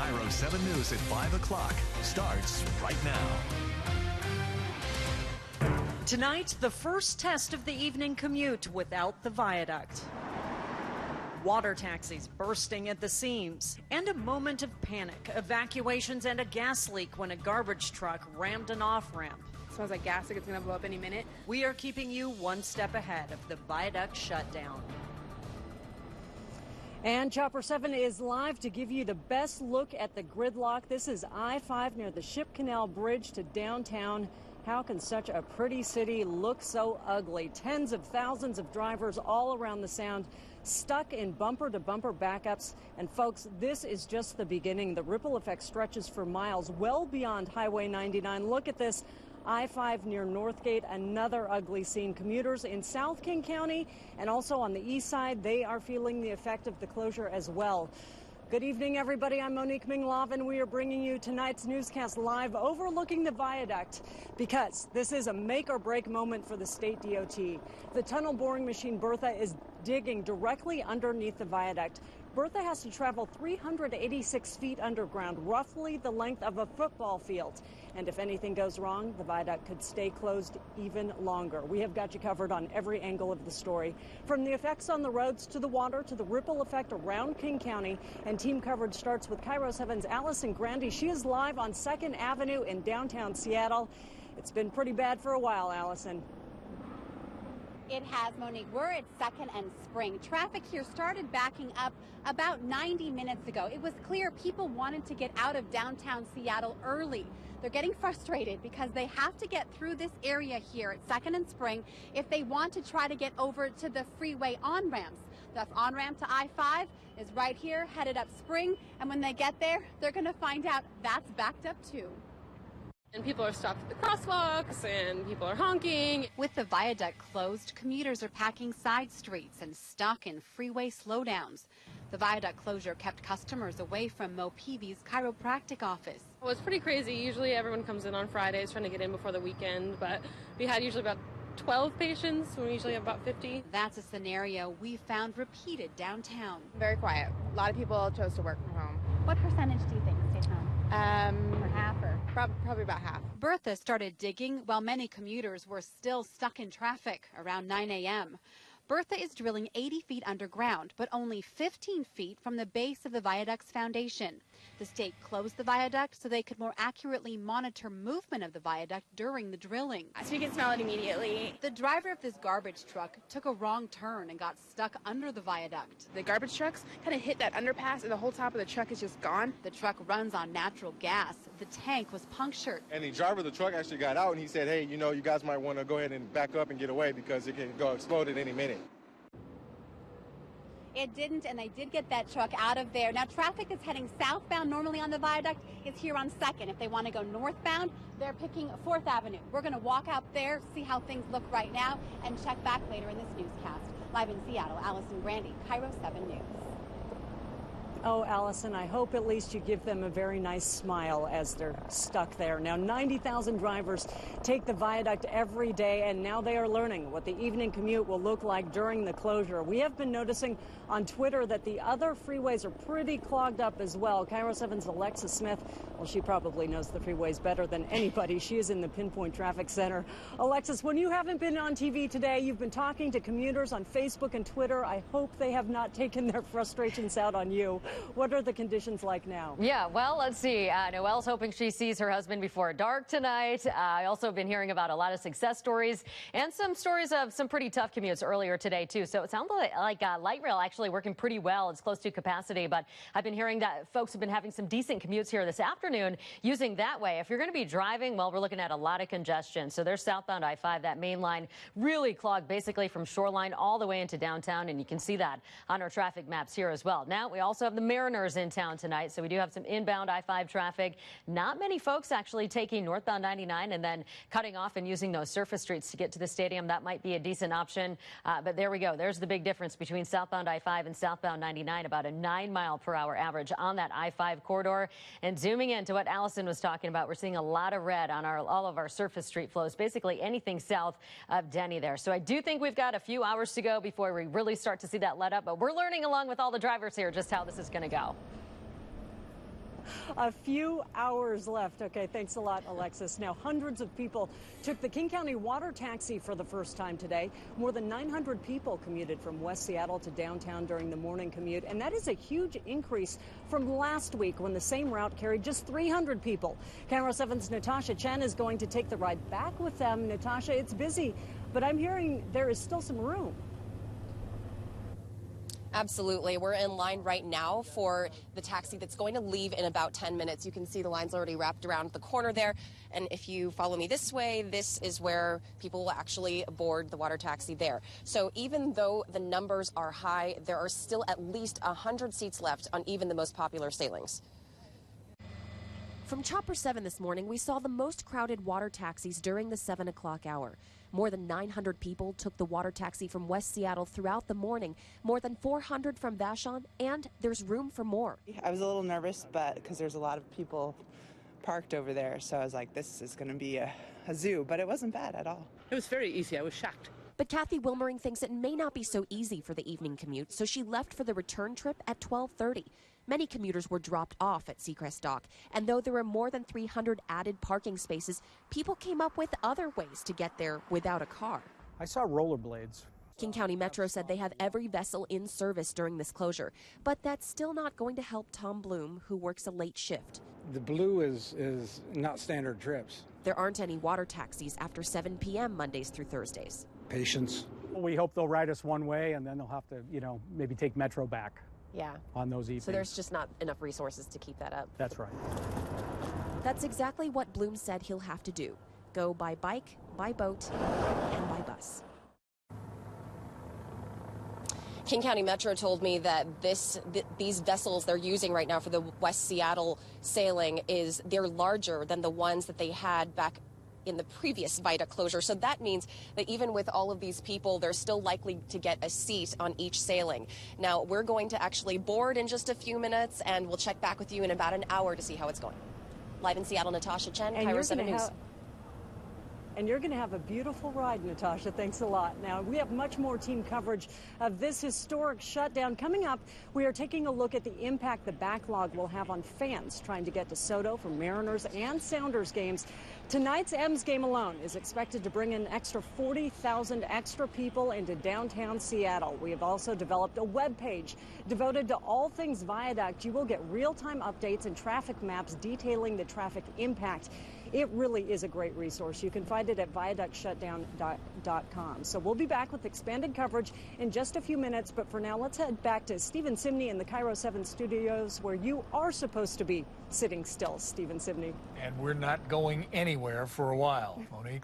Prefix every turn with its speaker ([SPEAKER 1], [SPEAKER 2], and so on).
[SPEAKER 1] KIRO 7 News at 5 o'clock starts right now.
[SPEAKER 2] Tonight, the first test of the evening commute without the viaduct. Water taxis bursting at the seams, and a moment of panic, evacuations and a gas leak when a garbage truck rammed an off-ramp.
[SPEAKER 3] Smells like gas, like it's going to blow up any minute.
[SPEAKER 2] We are keeping you one step ahead of the viaduct shutdown. And Chopper 7 is live to give you the best look at the gridlock. This is I-5 near the Ship Canal Bridge to downtown. How can such a pretty city look so ugly? Tens of thousands of drivers all around the Sound stuck in bumper-to-bumper backups. And folks, this is just the beginning. The ripple effect stretches for miles well beyond Highway 99. Look at this. I-5 near Northgate, another ugly scene. Commuters in South King County and also on the east side, they are feeling the effect of the closure as well. Good evening, everybody. I'm Monique Minglov, and we are bringing you tonight's newscast live overlooking the viaduct because this is a make-or-break moment for the state DOT. The tunnel boring machine Bertha is digging directly underneath the viaduct. Bertha has to travel 386 feet underground, roughly the length of a football field. And if anything goes wrong, the viaduct could stay closed even longer. We have got you covered on every angle of the story, from the effects on the roads to the water to the ripple effect around King County. And team coverage starts with KIRO 7's Allison Grandy. She is live on 2nd Avenue in downtown Seattle. It's been pretty bad for a while, Allison.
[SPEAKER 4] It has, Monique. We're at 2nd and Spring. Traffic here started backing up about 90 minutes ago. It was clear people wanted to get out of downtown Seattle early. They're getting frustrated because they have to get through this area here at 2nd and Spring if they want to try to get over to the freeway on-ramps. The on-ramp to I-5 is right here, headed up Spring, and when they get there, they're going to find out that's backed up too.
[SPEAKER 3] And people are stopped at the crosswalks, and people are honking.
[SPEAKER 4] With the viaduct closed, commuters are packing side streets and stuck in freeway slowdowns. The viaduct closure kept customers away from Mo Peavy's chiropractic office.
[SPEAKER 3] Well, it's pretty crazy. Usually everyone comes in on Fridays trying to get in before the weekend, but we had usually about 12 patients when we usually have about 50.
[SPEAKER 4] That's a scenario we found repeated downtown.
[SPEAKER 5] Very quiet. A lot of people chose to work from home.
[SPEAKER 4] What percentage do you think stayed home? Or half, or
[SPEAKER 5] Probably about half.
[SPEAKER 4] Bertha started digging while many commuters were still stuck in traffic around 9 a.m. Bertha is drilling 80 feet underground, but only 15 feet from the base of the viaduct's foundation. The state closed the viaduct so they could more accurately monitor movement of the viaduct during the drilling.
[SPEAKER 5] So you can smell it immediately.
[SPEAKER 4] The driver of this garbage truck took a wrong turn and got stuck under the viaduct.
[SPEAKER 5] The garbage trucks kind of hit that underpass, and the whole top of the truck is just gone.
[SPEAKER 4] The truck runs on natural gas. The tank was punctured.
[SPEAKER 6] And the driver of the truck actually got out, and he said, hey, you know, you guys might want to go ahead and back up and get away because it can go explode at any minute.
[SPEAKER 4] It didn't, and they did get that truck out of there. Now, traffic is heading southbound normally on the viaduct. It's here on 2nd. If they want to go northbound, they're picking 4th Avenue. We're going to walk out there, see how things look right now, and check back later in this newscast. Live in Seattle, Allison Grandy, KIRO 7 News.
[SPEAKER 2] Oh, Allison, I hope at least you give them a very nice smile as they're stuck there. Now, 90,000 drivers take the viaduct every day, and now they are learning what the evening commute will look like during the closure. We have been noticing on Twitter that the other freeways are pretty clogged up as well. KIRO 7's Alexa Smith, well, she probably knows the freeways better than anybody. She is in the Pinpoint Traffic Center. Alexis, when you haven't been on TV today, you've been talking to commuters on Facebook and Twitter. I hope they have not taken their frustrations out on you. What are the conditions like now?
[SPEAKER 7] Yeah, well, let's see. Noelle's hoping she sees her husband before dark tonight. I also have been hearing about a lot of success stories and some stories of some pretty tough commutes earlier today, too. So it sounds like light rail actually working pretty well. It's close to capacity, but I've been hearing that folks have been having some decent commutes here this afternoon using that way. If you're going to be driving, well, we're looking at a lot of congestion. So there's southbound I-5, that main line really clogged basically from Shoreline all the way into downtown, and you can see that on our traffic maps here as well. Now, we also have the Mariners in town tonight, so we do have some inbound I-5 traffic. Not many folks actually taking northbound 99 and then cutting off and using those surface streets to get to the stadium. That might be a decent option, but there we go. There's the big difference between southbound I-5 and southbound 99, about a 9-mile-per-hour average on that I-5 corridor. And zooming into what Allison was talking about, we're seeing a lot of red on all of our surface street flows, basically anything south of Denny there. So I do think we've got a few hours to go before we really start to see that let up, but we're learning along with all the drivers here just how this is going to go.
[SPEAKER 2] A few hours left. Okay, thanks a lot, Alexis. Now, hundreds of people took the King County water taxi for the first time today. More than 900 people commuted from West Seattle to downtown during the morning commute, and that is a huge increase from last week when the same route carried just 300 people. Camera 7's Natasha Chen is going to take the ride back with them. Natasha, it's busy, but I'm hearing there is still some room.
[SPEAKER 8] Absolutely. We're in line right now for the taxi that's going to leave in about 10 minutes. You can see the line's already wrapped around the corner there. And if you follow me this way, this is where people will actually board the water taxi there. So even though the numbers are high, there are still at least 100 seats left on even the most popular sailings. From Chopper 7 this morning, we saw the most crowded water taxis during the 7 o'clock hour. More than 900 people took the water taxi from West Seattle throughout the morning, more than 400 from Vashon, and there's room for more.
[SPEAKER 9] I was a little nervous, but because there's a lot of people parked over there, so I was like, this is going to be a zoo, but it wasn't bad at all.
[SPEAKER 10] It was very easy. I was shocked.
[SPEAKER 8] But Kathy Wilmering thinks it may not be so easy for the evening commute, so she left for the return trip at 12:30. Many commuters were dropped off at Seacrest Dock, and though there were more than 300 added parking spaces, people came up with other ways to get there without a car.
[SPEAKER 11] I saw rollerblades.
[SPEAKER 8] King County Metro said they have every vessel in service during this closure, but that's still not going to help Tom Bloom, who works a late shift.
[SPEAKER 11] The blue is not standard trips.
[SPEAKER 8] There aren't any water taxis after 7 p.m. Mondays through Thursdays.
[SPEAKER 11] Patience.
[SPEAKER 12] We hope they'll ride us one way, and then they'll have to, maybe take Metro back.
[SPEAKER 8] Yeah.
[SPEAKER 12] On those evenings.
[SPEAKER 8] So there's just not enough resources to keep that up.
[SPEAKER 12] That's right.
[SPEAKER 8] That's exactly what Bloom said he'll have to do. Go by bike, by boat, and by bus. King County Metro told me that these vessels they're using right now for the West Seattle sailing they're larger than the ones that they had back in the previous viaduct closure. So that means that even with all of these people, they're still likely to get a seat on each sailing. Now, we're going to actually board in just a few minutes, and we'll check back with you in about an hour to see how it's going. Live in Seattle, Natasha Chen, Cairo 7 News.
[SPEAKER 2] And you're going to have a beautiful ride, Natasha. Thanks a lot. Now, we have much more team coverage of this historic shutdown. Coming up, we are taking a look at the impact the backlog will have on fans trying to get to Soto for Mariners and Sounders games. Tonight's M's game alone is expected to bring in an extra 40,000 extra people into downtown Seattle. We have also developed a web page devoted to all things Viaduct. You will get real-time updates and traffic maps detailing the traffic impact. It really is a great resource. You can find it at viaductshutdown.com. So we'll be back with expanded coverage in just a few minutes. But for now, let's head back to Stephen Simney in the Cairo 7 studios, where you are supposed to be sitting still, Stephen Simney.
[SPEAKER 13] And we're not going anywhere for a while, Monique.